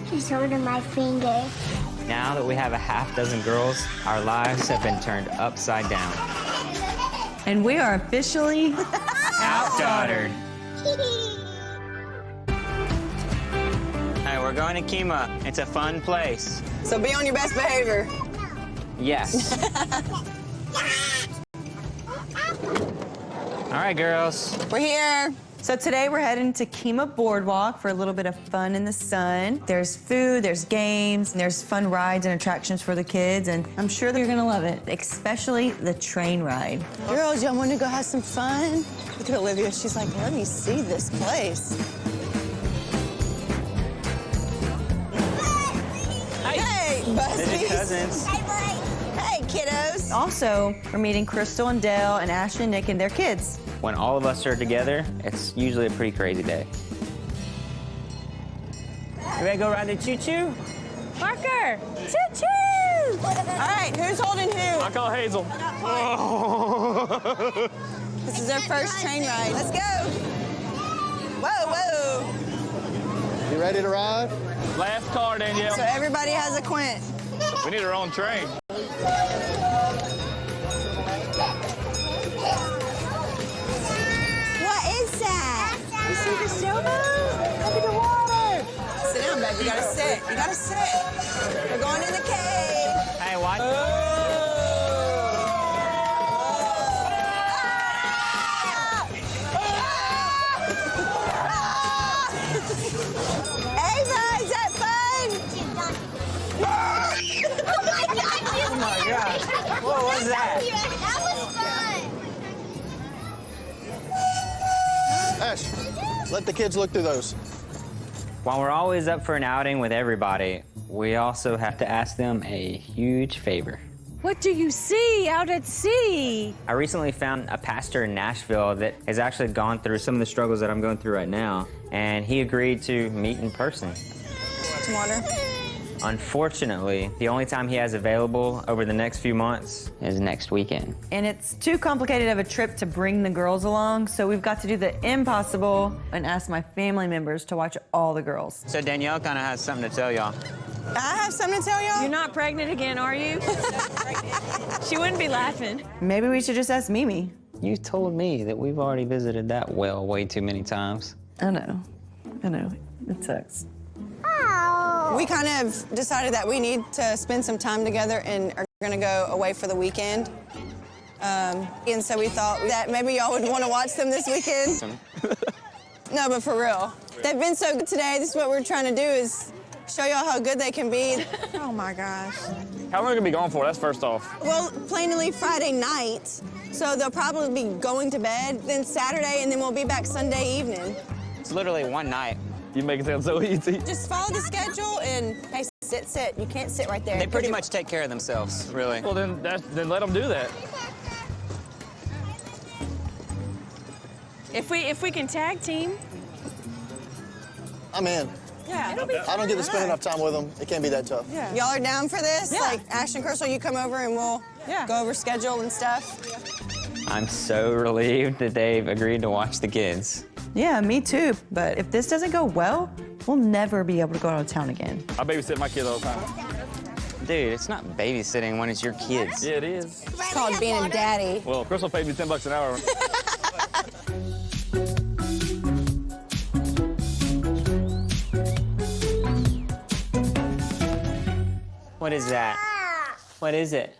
She's holding my finger. Now that we have a half dozen girls, our lives have been turned upside down. And we are officially Outdaughtered. Hey, we're going to Kima. It's a fun place. So be on your best behavior. Yes. All right, girls. We're here. So today we're heading to Kima Boardwalk for a little bit of fun in the sun. There's food, there's games, and there's fun rides and attractions for the kids, and I'm sure they're gonna love it, especially the train ride. Girls, y'all want to go have some fun? Look at Olivia. She's like, let me see this place. Hey, Busbys. They're your cousins. Hey, kiddos. Also, we're meeting Crystal and Dale and Ashley and Nick and their kids. When all of us are together, it's usually a pretty crazy day. You ready to go ride the choo-choo? Parker! Choo-choo! All right, who's holding who? I call Hazel. This is their first train ride. Let's go. Whoa, whoa. You ready to ride? Last car, Danielle. So everybody has a quint. We need our own train. What is that? You see the sailboat? Look at the water. Sit down, babe. You gotta sit. You gotta sit. We're going in the cave. Hey, watch. Ava, is that fun? Oh my gosh. What was that? That was fun. Ash, let the kids look through those. While we're always up for an outing with everybody, we also have to ask them a huge favor. What do you see out at sea? I recently found a pastor in Nashville that has actually gone through some of the struggles that I'm going through right now, and he agreed to meet in person. Some water. Unfortunately, the only time he has available over the next few months is next weekend. And it's too complicated of a trip to bring the girls along, so we've got to do the impossible and ask my family members to watch all the girls. So Danielle kind of has something to tell y'all. I have something to tell y'all. You're not pregnant again, are you? She wouldn't be laughing. Maybe we should just ask Mimi. You told me that we've already visited that well way too many times. I know. It sucks. We kind of decided that we need to spend some time together and are gonna go away for the weekend. And so we thought that maybe y'all would want to watch them this weekend. No, but for real. They've been so good today. This is what we're trying to do is show y'all how good they can be. Oh my gosh. How long are we gonna be gone for? That's first off. Well, plainly Friday night, so they'll probably be going to bed, then Saturday, and then we'll be back Sunday evening. It's literally one night. You make it sound so easy. Just follow the schedule and, hey, sit. You can't sit right there. They pretty much take care of themselves, really. Well, then let them do that. If we can tag team. I'm in. Yeah, it'll be fun. I don't get to spend enough time with them. It can't be that tough. Yeah. Y'all are down for this? Yeah. Like, Ash and Crystal, you come over and we'll go over schedule and stuff? I'm so relieved that they've agreed to watch the kids. Yeah, me too. But if this doesn't go well, we'll never be able to go out of town again. I babysit my kids all the time. Dude, it's not babysitting when it's your kids. Yeah, it is. It's called being a daddy. Well, Crystal paid me $10 an hour. What is that? What is it?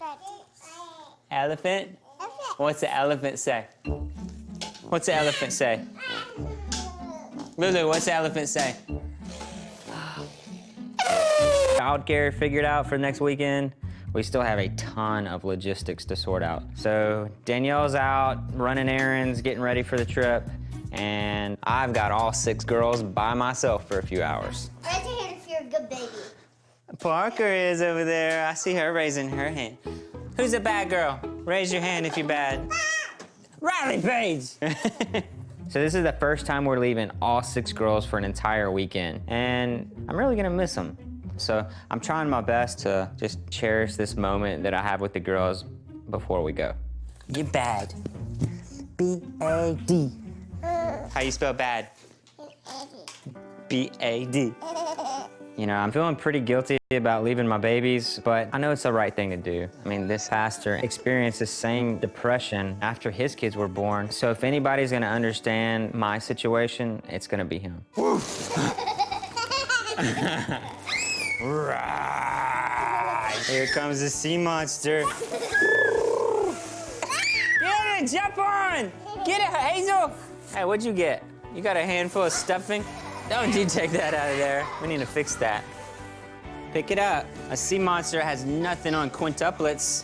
Elephant? What's the elephant say? What's the elephant say? Lulu, what's the elephant say? Childcare figured out for next weekend. We still have a ton of logistics to sort out. So Danielle's out running errands, getting ready for the trip, and I've got all 6 girls by myself for a few hours. Raise your hand if you're a good baby. Parker is over there. I see her raising her hand. Who's a bad girl? Raise your hand if you're bad. Riley Page! So this is the first time we're leaving all 6 girls for an entire weekend, and I'm really gonna miss them. So I'm trying my best to just cherish this moment that I have with the girls before we go. You're bad. B-A-D. How you spell bad? B-A-D. You know, I'm feeling pretty guilty about leaving my babies, but I know it's the right thing to do. I mean, this pastor experienced the same depression after his kids were born. So if anybody's gonna understand my situation, it's gonna be him. Right. Here comes the sea monster. Get it, jump on! Get it, Hazel! Hey, what'd you get? You got a handful of stuffing? Don't you take that out of there. We need to fix that. Pick it up. A sea monster has nothing on quintuplets.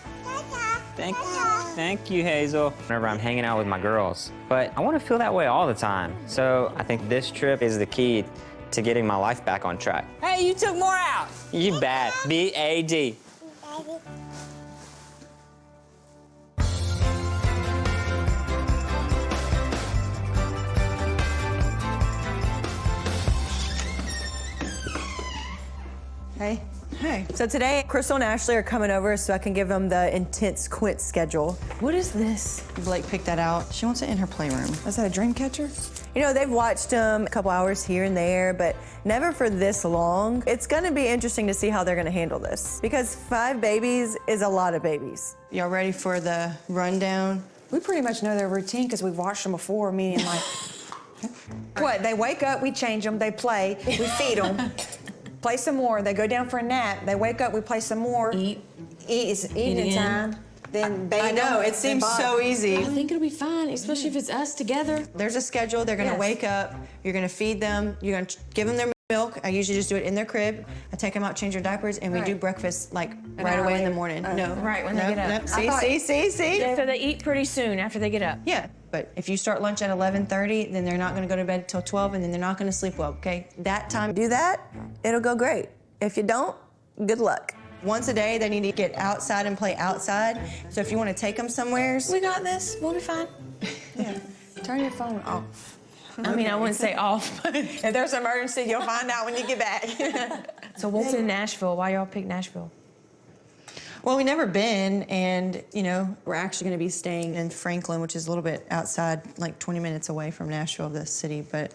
Thank you, Hazel. Whenever I'm hanging out with my girls. But I want to feel that way all the time. So I think this trip is the key to getting my life back on track. Hey, you took more out. You bad. B-A-D. Hey. Hey. So today, Crystal and Ashley are coming over so I can give them the intense quint schedule. What is this? Blake picked that out. She wants it in her playroom. Is that a dream catcher? You know, they've watched them a couple hours here and there, but never for this long. It's gonna be interesting to see how they're gonna handle this because 5 babies is a lot of babies. Y'all ready for the rundown? We pretty much know their routine because we've watched them before, meaning like... What, they wake up, we change them, they play, we feed them. Play some more. They go down for a nap. They wake up. We play some more. Eat. It's eating time. Then bathe. I know, them, it seems then so bottom. easy. I think it'll be fine, especially if it's us together. There's a schedule. They're gonna Yes. wake up. You're gonna feed them. You're gonna give them their milk. I usually just do it in their crib. I take them out, change their diapers, and we do breakfast like right hour away in the later. morning. No. Right, when they get up. No. I thought- See? So they eat pretty soon after they get up. Yeah, but if you start lunch at 11:30, then they're not gonna go to bed till 12, and then they're not gonna sleep well, okay? That time, do that, it'll go great. If you don't, good luck. Once a day, they need to get outside and play outside. So if you wanna take them somewhere, We got this. We'll be fine. Yeah. Turn your phone off. I mean, I wouldn't say off, but if there's an emergency, you'll find out when you get back. So what's in Nashville? Why y'all pick Nashville? well, we've never been, and you know, we're actually gonna be staying in Franklin, which is a little bit outside, like 20 minutes away from Nashville, the city. But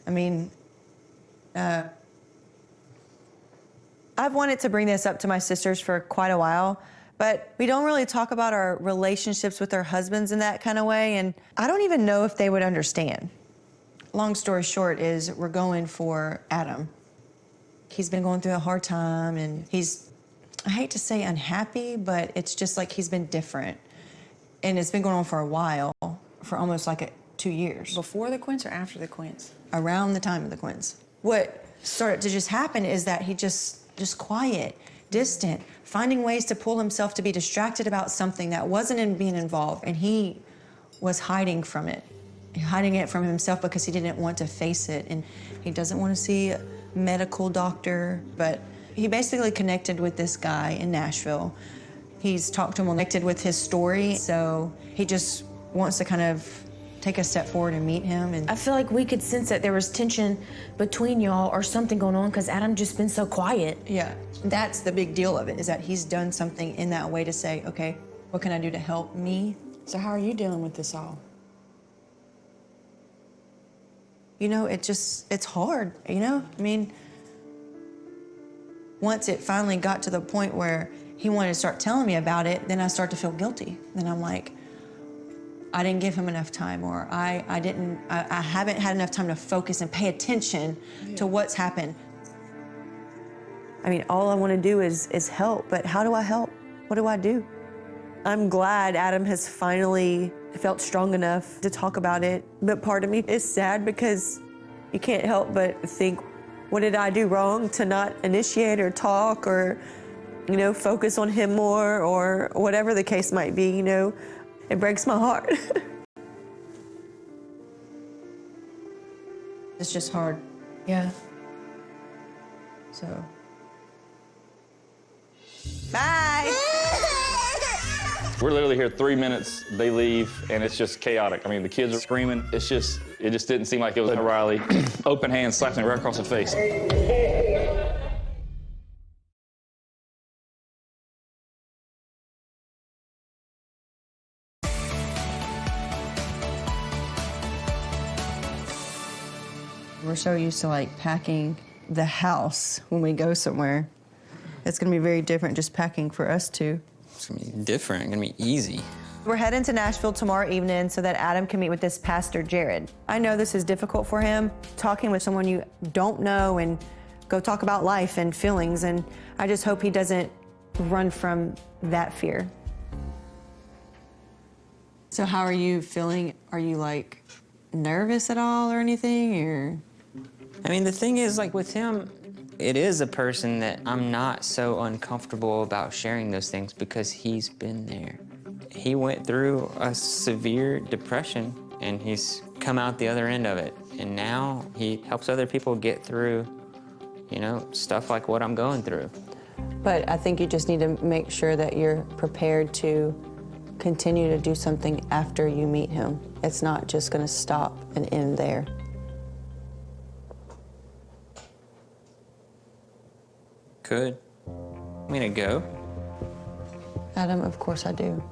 I mean, I've wanted to bring this up to my sisters for quite a while, but we don't really talk about our relationships with our husbands in that kind of way, and I don't even know if they would understand. Long story short is we're going for Adam. He's been going through a hard time, and he's, I hate to say unhappy, but it's just like he's been different. And it's been going on for a while, for almost like 2 years. Before the quints or after the quints? Around the time of the quints. What started to just happen is that he just quiet, distant, finding ways to pull himself to be distracted about something that wasn't in being involved, and he was hiding from it. Hiding it from himself because he didn't want to face it, and he doesn't want to see a medical doctor, but he basically connected with this guy in Nashville. He's talked to him, connected with his story, so he just wants to kind of take a step forward and meet him. And I feel like we could sense that there was tension between y'all or something going on because Adam just been so quiet. yeah, that's the big deal of it, is that he's done something in that way to say, okay, what can I do to help me? So how are you dealing with this all? You know, it's hard, you know? I mean, once it finally got to the point where he wanted to start telling me about it, then I start to feel guilty. Then I'm like, I didn't give him enough time, or I haven't had enough time to focus and pay attention to what's happened. I mean, all I want to do is help, but how do I help? What do I do? I'm glad Adam has finally felt strong enough to talk about it, but part of me is sad because you can't help but think, what did I do wrong to not initiate or talk or, you know, focus on him more or whatever the case might be, you know? It breaks my heart. It's just hard. Yeah. So. Bye. We're literally here 3 minutes, they leave, and it's just chaotic. I mean, the kids are screaming. It just didn't seem like it was Riley. Open hand slapped me right across the face. We're so used to like packing the house when we go somewhere. It's gonna be very different just packing for us two. It's gonna be different, gonna be easy. We're heading to Nashville tomorrow evening so that Adam can meet with this pastor, Jared. I know this is difficult for him, talking with someone you don't know and go talk about life and feelings, and I just hope he doesn't run from that fear. So how are you feeling? Are you like nervous at all or anything, or? I mean, the thing is, like with him, it is a person that I'm not so uncomfortable about sharing those things because he's been there. He went through a severe depression and he's come out the other end of it. And now he helps other people get through, you know, stuff like what I'm going through. But I think you just need to make sure that you're prepared to continue to do something after you meet him. It's not just gonna stop and end there. Could. Want me to go? Adam, of course I do.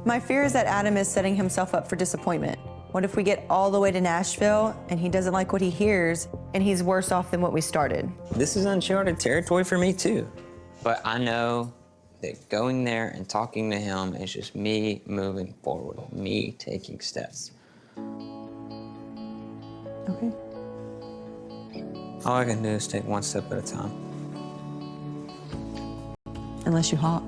My fear is that Adam is setting himself up for disappointment. What if we get all the way to Nashville and he doesn't like what he hears and he's worse off than what we started? This is uncharted territory for me too. But I know that going there and talking to him is just me moving forward, me taking steps. Okay. All I can do is take one step at a time. Unless you hop.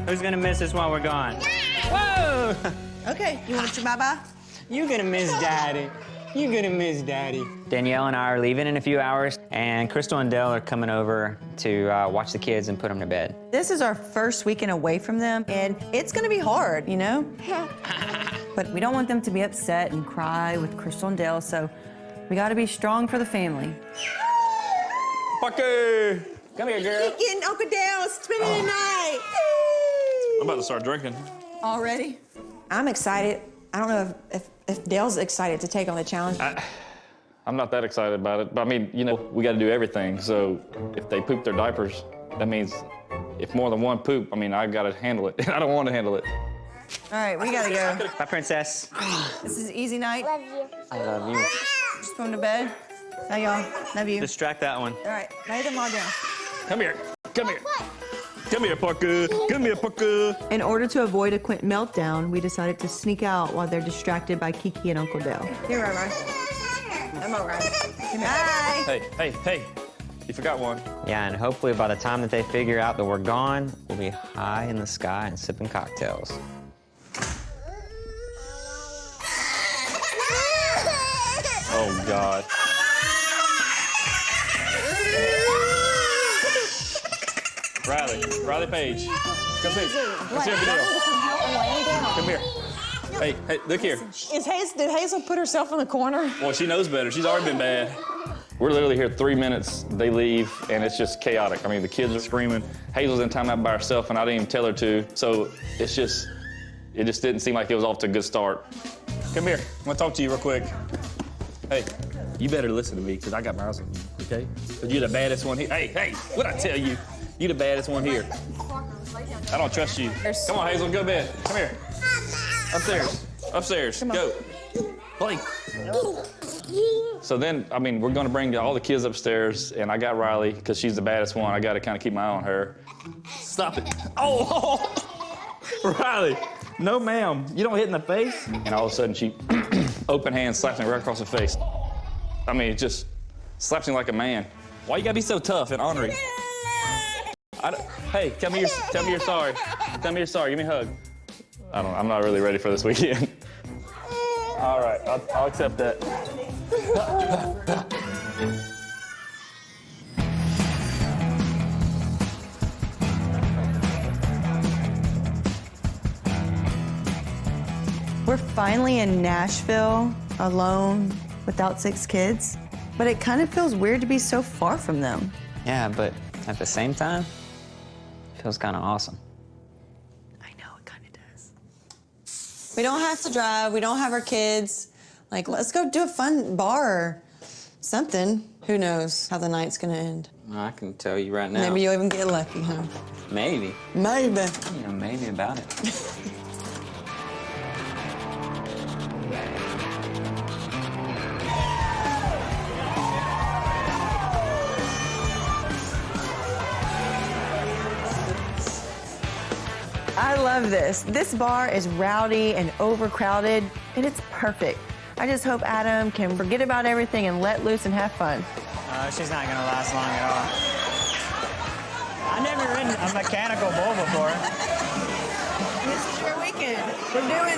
Who's gonna miss us while we're gone? Whoa! Okay, you want your bye-bye? You're gonna miss Daddy. You're gonna miss Daddy. Danielle and I are leaving in a few hours, and Crystal and Dell are coming over to watch the kids and put them to bed. This is our first weekend away from them, and it's gonna be hard, you know? But we don't want them to be upset and cry with Crystal and Dell, so we gotta be strong for the family. Parker! Come here, girl. Getting Uncle Dell spending the night. I'm about to start drinking. Already? I'm excited. I don't know if Dale's excited to take on the challenge. I'm not that excited about it, but I mean, you know, we got to do everything. So if they poop their diapers, that means if more than one poop, I mean, I got to handle it. I don't want to handle it. All right, we gotta go. Bye, princess. This is an easy night. Love you. I love you. Just going to bed. Now y'all, love you. Distract that one. All right, lay them all down. Come here. Come here. Come here, Parker. Come here, Parker. In order to avoid a Quint meltdown, we decided to sneak out while they're distracted by Kiki and Uncle Dale. Here, Rama. I'm all right. Bye. Hey. You forgot one. Yeah, and hopefully by the time that they figure out that we're gone, we'll be high in the sky and sipping cocktails. Oh, God. Riley Page. Come see. Come see every deal. Come here. Hey, look here. Did Hazel put herself in the corner? Well, she knows better. She's already been bad. We're literally here 3 minutes. They leave, and it's just chaotic. I mean, the kids are screaming. Hazel's in timeout by herself, and I didn't even tell her to. So it just didn't seem like it was off to a good start. Come here. I want to talk to you real quick. Hey, you better listen to me, because I got my eyes on you, okay? Because you're the baddest one here. Hey, what'd I tell you? You're the baddest one here. I don't trust you. Come on, Hazel, go to bed. Come here. Upstairs. Go. Blake. So then, I mean, we're gonna bring all the kids upstairs, and I got Riley, because she's the baddest one. I gotta kind of keep my eye on her. Stop it. Oh! Riley, no ma'am. You don't hit in the face. And all of a sudden, she open hand slaps me right across the face. I mean, it just slaps me like a man. Why you gotta be so tough and ornery? Hey, tell me you're sorry. Tell me you're sorry. Give me a hug. I'm not really ready for this weekend. All right, I'll accept that. We're finally in Nashville, alone, without 6 kids. But it kind of feels weird to be so far from them. Yeah, but at the same time, it feels kind of awesome. I know, it kind of does. We don't have to drive. We don't have our kids. Like, let's go do a fun bar, something. Who knows how the night's gonna end? I can tell you right now. Maybe you'll even get lucky, huh? Maybe. Maybe. You know, maybe about it. I love this. This bar is rowdy and overcrowded, and it's perfect. I just hope Adam can forget about everything and let loose and have fun. She's not gonna last long at all. I've never ridden a mechanical bull before. This is your weekend.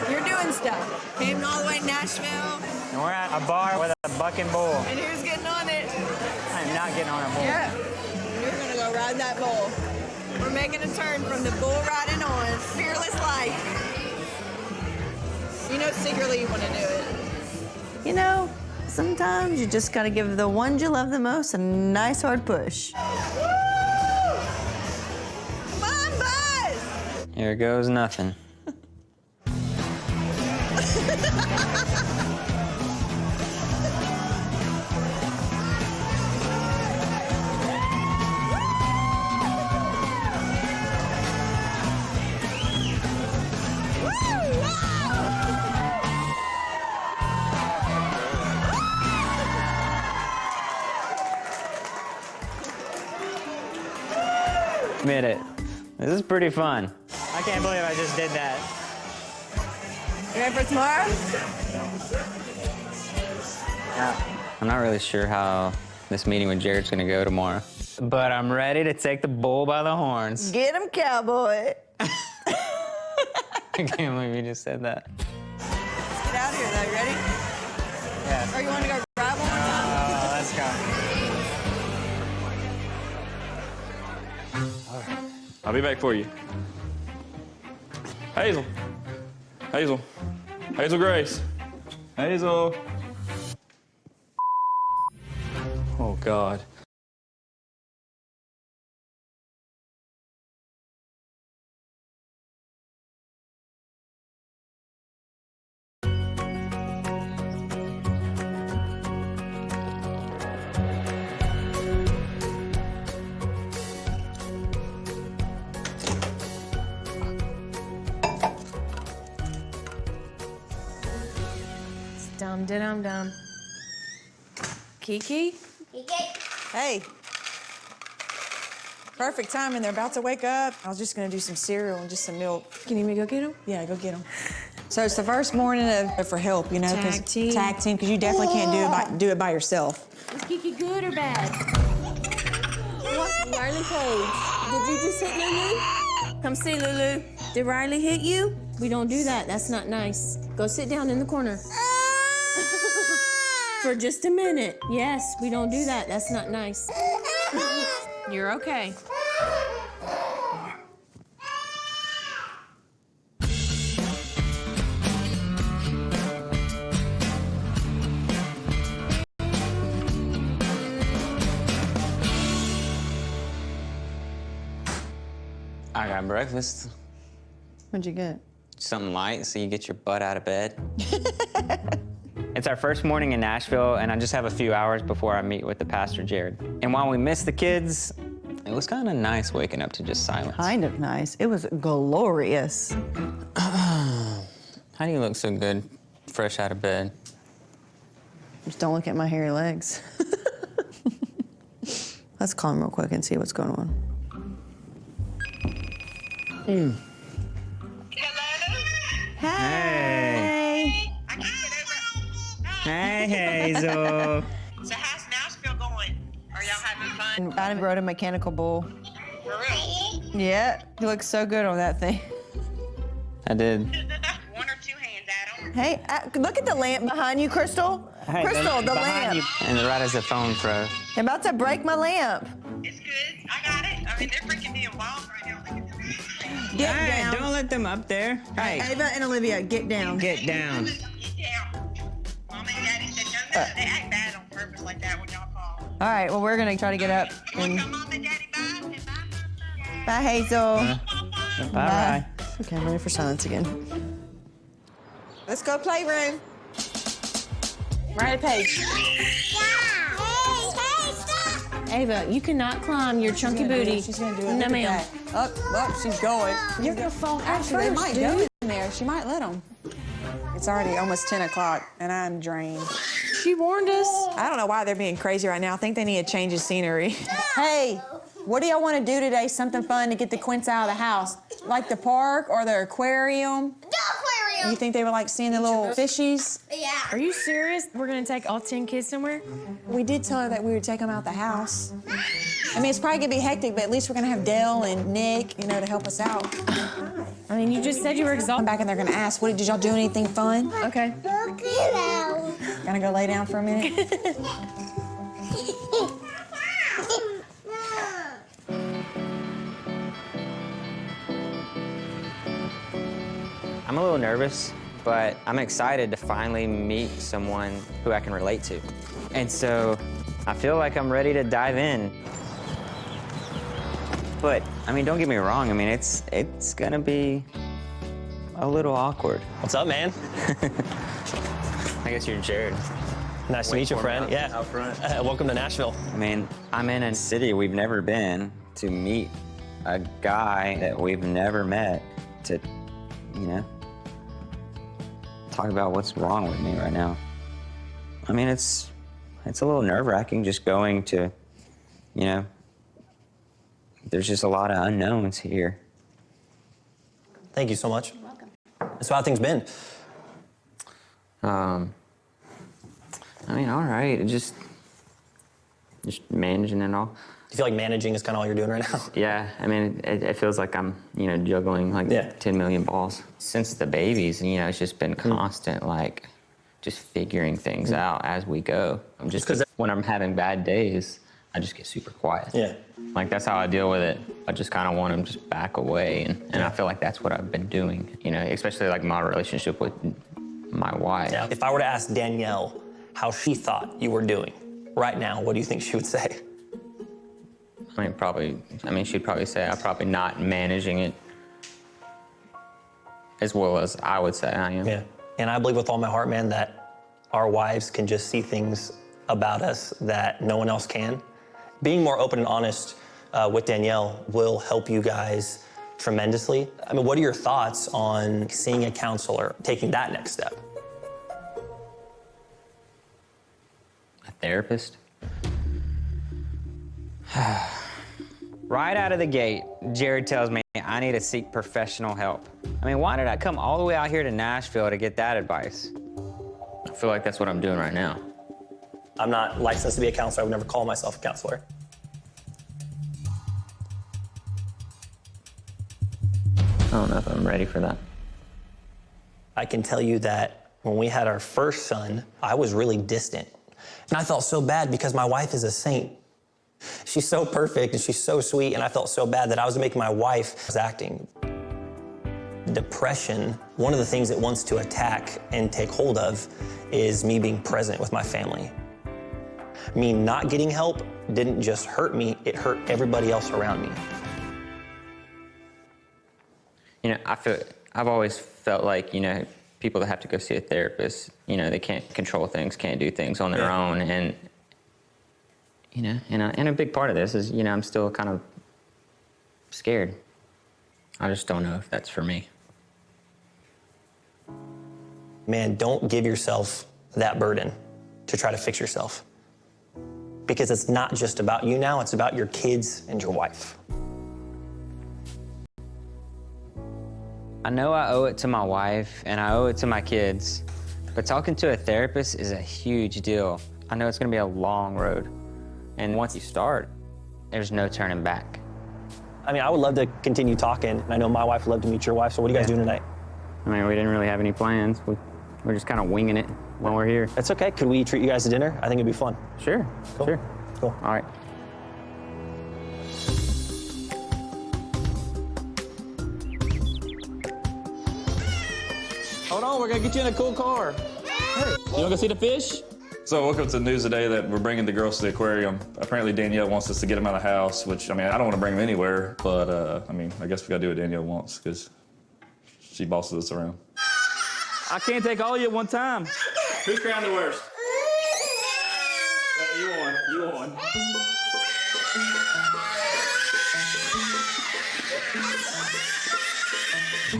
You're doing stuff. Came all the way to Nashville. And we're at a bar with a bucking bull. And who's getting on it? I'm not getting on a bull. Yeah. You're gonna go ride that bull. We're making a turn from the bull riding on fearless life. You know secretly you want to do it. You know, sometimes you just gotta give the ones you love the most a nice hard push. Come on, Buzz! Here goes nothing. Admit it. This is pretty fun. I can't believe I just did that. You ready for tomorrow? I'm not really sure how this meeting with Jared's gonna go tomorrow. But I'm ready to take the bull by the horns. Get him, cowboy. I can't believe you just said that. Let's get out of here, though. You ready? Yeah. Or you want to go ride one more time? Let's go. I'll be back for you. Hazel. Hazel. Hazel Grace. Hazel. Oh, God. Dum-de-dum-dum. Kiki? Hey. Perfect timing. They're about to wake up. I was just gonna do some cereal and just some milk. You need me to go get him? Yeah, go get them. So it's the first morning for help, you know, Tag team. tag team, because you definitely can't do it by yourself. Is Kiki good or bad? What? Riley Page, did you just hit Lulu? Come see, Lulu. Did Riley hit you? We don't do that. That's not nice. Go sit down in the corner. For just a minute. Yes, we don't do that. That's not nice. You're okay. I got breakfast. What'd you get? Something light so you get your butt out of bed. It's our first morning in Nashville, and I just have a few hours before I meet with the pastor, Jared. And while we miss the kids, it was kind of nice waking up to just silence. Kind of nice. It was glorious. How do you look so good, fresh out of bed? Just don't look at my hairy legs. Let's call him real quick and see what's going on. Hey. Hey. I can't get over. Hey, Hazel. So how's Nashville going? Are y'all having fun? Adam rode a mechanical bull. For real? Yeah, he looks so good on that thing. I did. One or two hands, Adam. Hey, look at the lamp behind you, Crystal. Hey, Crystal, the behind lamp. you. And right as the phone froze. You're about to break my lamp. It's good. I got it. I mean, they're freaking me involved right now. Look at them. Get Hey, down. don't let them up there. Hey, Ava and Olivia, get down. get down. Get down. Mom and Daddy said no. They act bad on purpose like that when y'all call. All right, well, we're gonna try to get up. And Tell Mom and Daddy bye. And bye. bye, Hazel. Bye-bye. Okay, I'm ready for silence again. Let's go playroom. Riley Page. Ava, you cannot climb your chunky booty. She's gonna do it. No, Look ma'am. at that. Up, she's going. You're gonna fall head Actually, they first, might dude. go in there. She might let them. It's already almost 10 o'clock, and I'm drained. She warned us. I don't know why they're being crazy right now. I think they need a change of scenery. Hey, what do y'all want to do today? Something fun to get the Quints out of the house? Like the park or the aquarium? The aquarium. You think they would like seeing the little fishies? Yeah. Are you serious? We're gonna take all 10 kids somewhere? We did tell her that we would take them out the house. I mean, it's probably gonna be hectic, but at least we're gonna have Dale and Nick, you know, to help us out. I mean, you just said you were I'm exhausted. back and they're gonna ask, did y'all do anything fun? Okay. Look it out. Gonna go lay down for a minute? I'm a little nervous, but I'm excited to finally meet someone who I can relate to. And so I feel like I'm ready to dive in. But, I mean, don't get me wrong. I mean, it's gonna be a little awkward. What's up, man? I guess you're Jared. Nice to meet you, friend. Yeah. Out front. Welcome to Nashville. I mean, I'm in a city we've never been to meet a guy that we've never met to, you know, talk about what's wrong with me right now. I mean, it's a little nerve-wracking just going to, you know, there's just a lot of unknowns here. Thank you so much. You're welcome. So how things been? I mean, all right, just managing it all. Do you feel like managing is kind of all you're doing right now? Yeah, I mean, it feels like I'm, you know, juggling like 10 million balls. Since the babies, you know, it's just been constant, like, just figuring things out as we go. I'm just, when I'm having bad days, I just get super quiet. Yeah. Like, that's how I deal with it. I just kind of want to just back away, and I feel like that's what I've been doing, you know, especially like my relationship with my wife. Yeah. If I were to ask Danielle how she thought you were doing right now, what do you think she would say? I mean, she'd probably say I'm probably not managing it as well as I would say I am. Yeah. And I believe with all my heart, man, that our wives can just see things about us that no one else can. Being more open and honest with Danielle will help you guys tremendously. I mean, what are your thoughts on seeing a counselor, taking that next step? A therapist? Right out of the gate, Jared tells me I need to seek professional help. I mean, why did I come all the way out here to Nashville to get that advice? I feel like that's what I'm doing right now. I'm not licensed to be a counselor. I would never call myself a counselor. I don't know if I'm ready for that. I can tell you that when we had our first son, I was really distant. And I felt so bad because my wife is a saint. She's so perfect and she's so sweet, and I felt so bad that I was making my wife acting. Depression, one of the things it wants to attack and take hold of is me being present with my family. Me not getting help didn't just hurt me, it hurt everybody else around me. You know, I've always felt like, you know, people that have to go see a therapist, you know, they can't control things, can't do things on their own, and you know, and a big part of this is, you know, I'm still kind of scared. I just don't know if that's for me. Man, don't give yourself that burden to try to fix yourself. Because it's not just about you now, it's about your kids and your wife. I know I owe it to my wife and I owe it to my kids, but talking to a therapist is a huge deal. I know it's gonna be a long road. And once you start, there's no turning back. I mean, I would love to continue talking. I know my wife would love to meet your wife, so what are you guys doing tonight? I mean, we didn't really have any plans. We're just kind of winging it when we're here. That's okay. Could we treat you guys to dinner? I think it'd be fun. Sure, sure. Cool. All right. Hold on, we're gonna get you in a cool car. Hey, you wanna go see the fish? So I woke up to the news today that we're bringing the girls to the aquarium. Apparently Danielle wants us to get them out of the house, which, I mean, I don't want to bring them anywhere, but, I mean, I guess we gotta do what Danielle wants, because she bosses us around. I can't take all of you at one time. Who's crowned the worst? You won.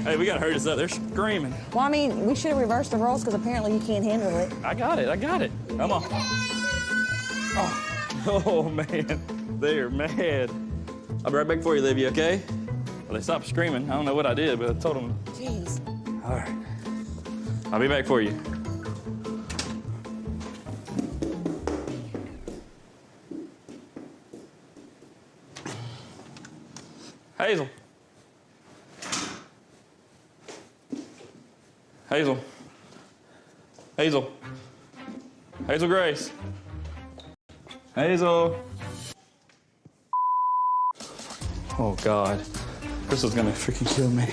Hey, we gotta hurry this up. They're screaming. Well, I mean, we should have reversed the roles because apparently you can't handle it. I got it. Come on. Oh man, they're mad. I'll be right back for you, Livia, okay? Well, they stopped screaming. I don't know what I did, but I told them. Jeez. All right. I'll be back for you. Hazel. Hazel. Hazel. Hazel Grace. Hazel. Oh, God. Crystal's gonna freaking kill me.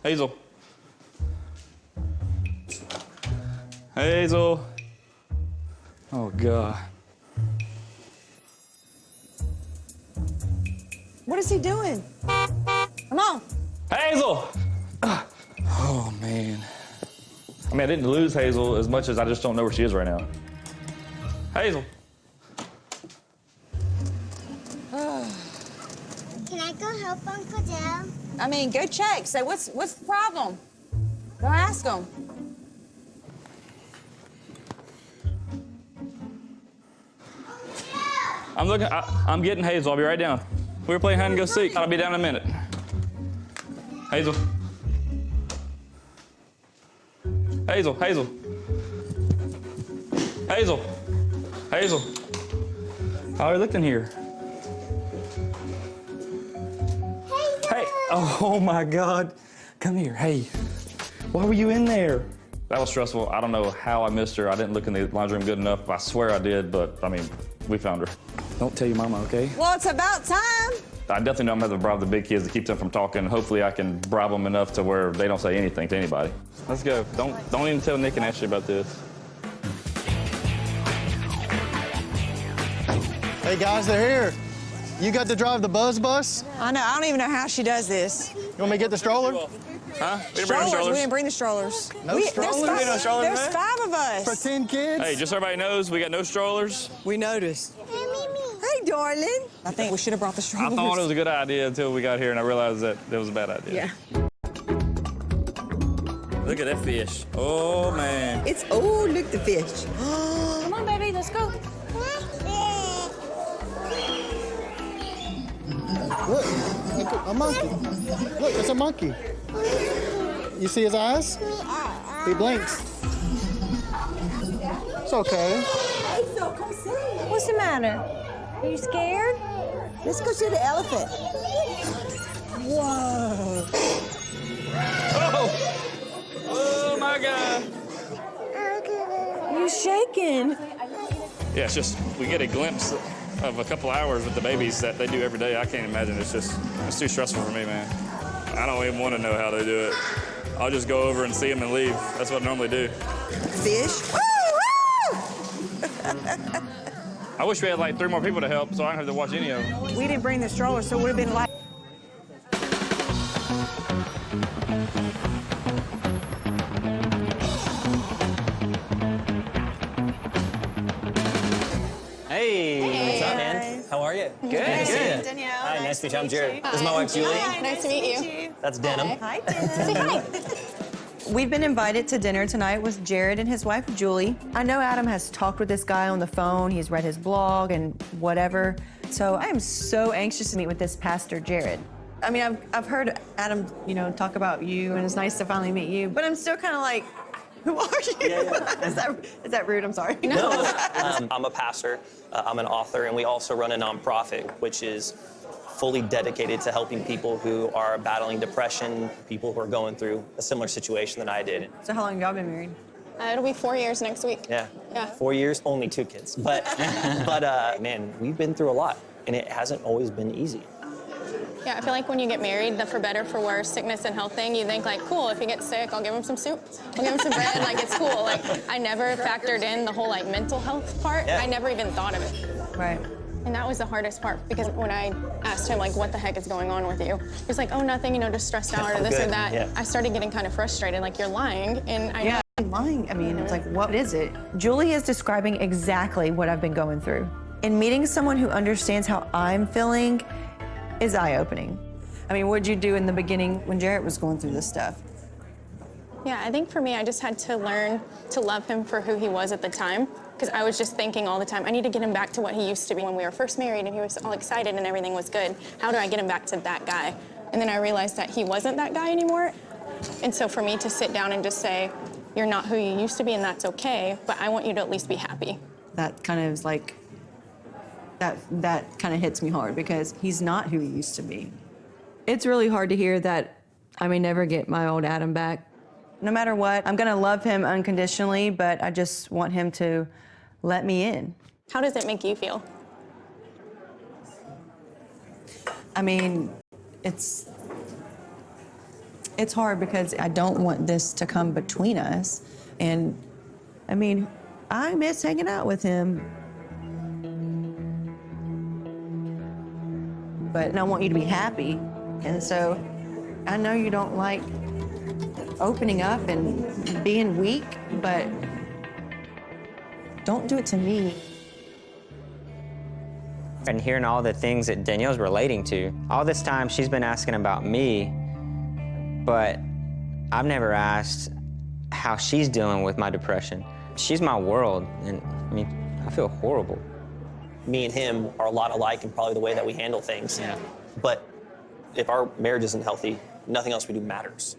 Hazel. Hazel. Oh, God. What is he doing? Come on. Hazel! Oh, man. I mean, I didn't lose Hazel as much as I just don't know where she is right now. Hazel. Can I go help Uncle Dad? I mean, go check. Say, what's the problem? Go ask him. I'm getting Hazel. I'll be right down. We were playing hide and go seek. I'll be down in a minute. Hazel. Hazel, Hazel. Hazel. Hazel. Oh, I looked in here. Hey. Oh my God. Come here. Hey. Why were you in there? That was stressful. I don't know how I missed her. I didn't look in the laundry room good enough. I swear I did, but I mean, we found her. Don't tell your mama, okay? Well, it's about time. I definitely know I'm gonna have to bribe the big kids to keep them from talking. Hopefully I can bribe them enough to where they don't say anything to anybody. Let's go. Don't even tell Nick and Ashley about this. Hey guys, they're here. You got to drive the Busbys? I know. I don't even know how she does this. You want me to get the stroller? Huh? We didn't bring no We strollers. didn't bring the strollers. No strollers? We didn't no strollers, There's man. 5 of us. For 10 kids? Hey, just so everybody knows, we got no strollers. We noticed. Hey, darling. I think we should have brought the I strollers. thought it was a good idea until we got here and I realized that it was a bad idea. Yeah. Look at that fish. Oh, man. Oh, look, the fish. Come on, baby, let's go. Look, a monkey. Look, it's a monkey. You see his eyes? He blinks. It's okay. What's the matter? Are you scared? Let's go see the elephant. Whoa. Oh, my God. You're shaking. Yeah, it's just, we get a glimpse of a couple hours with the babies that they do every day. I can't imagine. It's too stressful for me, man. I don't even want to know how they do it. I'll just go over and see them and leave. That's what I normally do. Fish. I wish we had like 3 more people to help so I don't have to watch any of them. We didn't bring the stroller, so it would have been like. Hey. What's up, man? How are you? Good. Good. Danielle. Hi, nice to meet you. I'm Jared. This is my wife, Julie. Nice to meet you. That's Denim. Hi, Dennis. We've been invited to dinner tonight with Jared and his wife, Julie. I know Adam has talked with this guy on the phone. He's read his blog and whatever. So I am so anxious to meet with this pastor, Jared. I mean, I've heard Adam, talk about you, and it's nice to finally meet you. But I'm still kind of like, who are you? Yeah. Is that rude? I'm sorry. No, I'm a pastor. I'm an author, and we also run a nonprofit, which is fully dedicated to helping people who are battling depression, people who are going through a similar situation that I did. So how long have y'all been married? It'll be 4 years next week. Yeah. Yeah. 4 years, only 2 kids. But man, we've been through a lot, and it hasn't always been easy. Yeah, I feel like when you get married, the for better, for worse, sickness and health thing, you think like, cool, if he gets sick, I'll give him some soup. I'll give him some bread, like it's cool. Like I never factored in the whole like mental health part. Yeah. I never even thought of it. Right. And that was the hardest part, because when I asked him, like, what the heck is going on with you? He was like, oh, nothing, you know, just stressed out or this or that. Yeah. I started getting kind of frustrated, like, you're lying, and I know. Lying. I mean, it's like, what is it? Julie is describing exactly what I've been going through. And meeting someone who understands how I'm feeling is eye-opening. I mean, what'd you do in the beginning when Jarrett was going through this stuff? Yeah, I think for me, I just had to learn to love him for who he was at the time, because I was just thinking all the time, I need to get him back to what he used to be when we were first married and he was all excited and everything was good. How do I get him back to that guy? And then I realized that he wasn't that guy anymore. And so for me to sit down and just say, you're not who you used to be and that's okay, but I want you to at least be happy. That kind of is like, that kind of hits me hard because he's not who he used to be. It's really hard to hear that I may never get my old Adam back. No matter what, I'm gonna love him unconditionally, but I just want him to let me in. How does it make you feel? I mean, it's hard because I don't want this to come between us. And I mean, I miss hanging out with him. But I want you to be happy. And so I know you don't like opening up and being weak, but don't do it to me. And hearing all the things that Danielle's relating to, all this time she's been asking about me, but I've never asked how she's dealing with my depression. She's my world, and I mean, I feel horrible. Me and him are a lot alike in probably the way that we handle things. Yeah. But if our marriage isn't healthy, nothing else we do matters.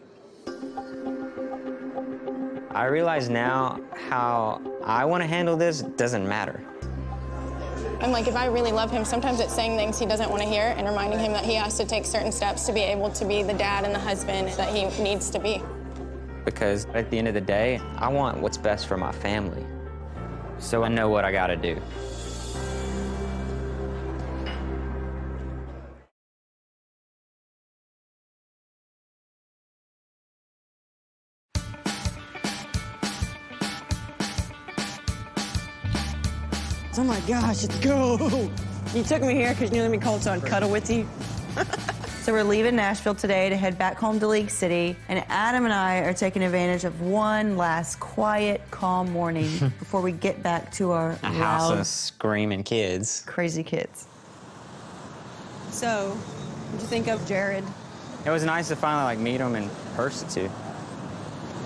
I realize now how I want to handle this doesn't matter. I'm like, if I really love him, sometimes it's saying things he doesn't want to hear and reminding him that he has to take certain steps to be able to be the dad and the husband that he needs to be. Because at the end of the day, I want what's best for my family. So I know what I gotta do. Oh my gosh, let's go. You took me here because you knew me cold, so I'd cuddle with you. So we're leaving Nashville today to head back home to League City, and Adam and I are taking advantage of one last quiet, calm morning before we get back to our A house loud, of screaming kids. crazy kids. So, what'd you think of Jared? It was nice to finally meet him in person too.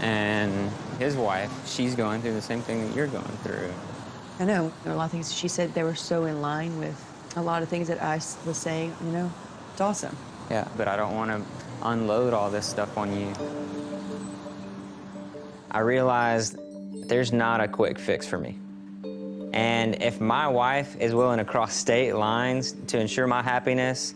And his wife, she's going through the same thing that you're going through. I know, there were a lot of things she said they were so in line with a lot of things that I was saying, you know? It's awesome. Yeah, but I don't want to unload all this stuff on you. I realized there's not a quick fix for me. And if my wife is willing to cross state lines to ensure my happiness,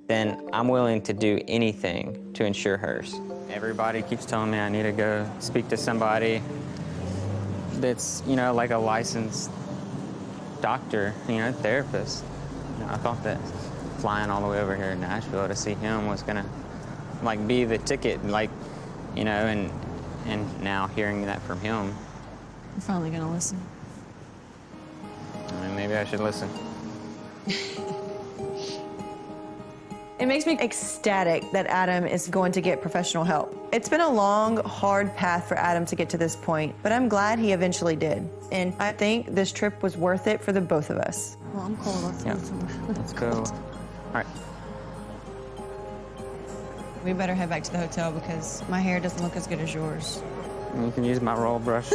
then I'm willing to do anything to ensure hers. Everybody keeps telling me I need to go speak to somebody that's, you know, like a licensed doctor, you know, therapist. You know, I thought that flying all the way over here in Nashville to see him was gonna be the ticket, you know, and now hearing that from him. I'm finally gonna listen. I mean, maybe I should listen. It makes me ecstatic that Adam is going to get professional help. It's been a long, hard path for Adam to get to this point, but I'm glad he eventually did. And I think this trip was worth it for the both of us. Well, I'm cold. Let's go. All right. We better head back to the hotel because my hair doesn't look as good as yours. You can use my roll brush.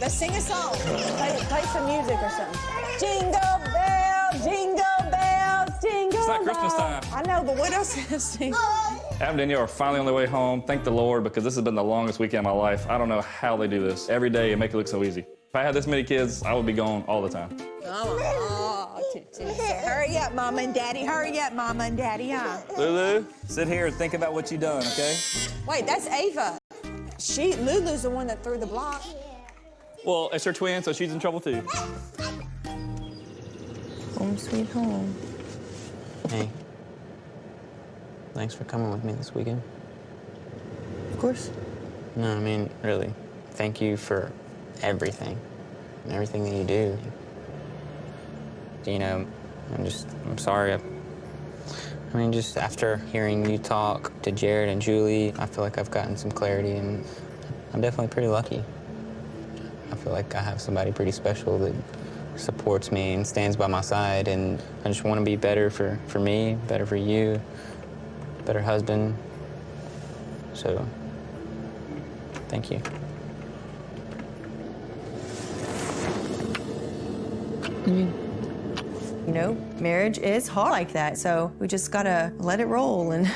Let's sing a song. Play some music or something. Jingle bells, jingle bells, jingle bells. It's not Christmas time. I know, but what else is sing? Adam and Danielle are finally on their way home. Thank the Lord, because this has been the longest weekend of my life. I don't know how they do this every day and make it look so easy. If I had this many kids, I would be gone all the time. Hurry up, Mama and Daddy. Hurry up, Mama and Daddy, huh? Lulu, sit here and think about what you've done, okay? Wait, that's Ava. Lulu's the one that threw the block. Well, it's her twin, so she's in trouble too. Home sweet home. Hey, thanks for coming with me this weekend. Of course. No, I mean, really, thank you for everything. and everything that you do. You know, I'm sorry. I mean, just after hearing you talk to Jared and Julie, I feel like I've gotten some clarity, and I'm definitely pretty lucky. I feel like I have somebody pretty special that supports me and stands by my side, and I just want to be better for me, better for you, better husband. So, thank you. You know, marriage is hard like that, so we just gotta let it roll and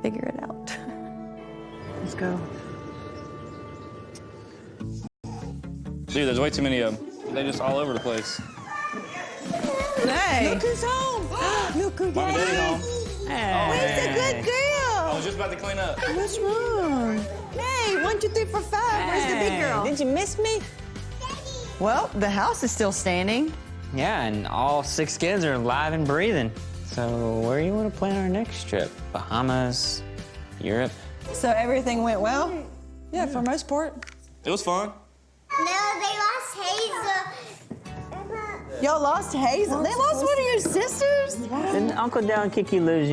figure it out. Let's go. Dude, there's way too many of them. They're just all over the place. Hey! Look who's home. Look who's Mom and Daddy home. Where's the good girl? I was just about to clean up. What's wrong? Hey, 1, 2, 3, 4, 5. Where's the big girl? Did you miss me? Well, the house is still standing. Yeah, and all 6 kids are alive and breathing. So where do you want to plan our next trip? Bahamas, Europe? So everything went well? Yeah, for most part. It was fun. No, they lost Hazel. Y'all lost Hazel. They lost one of your sisters? Didn't Uncle Dale and Kiki lose you?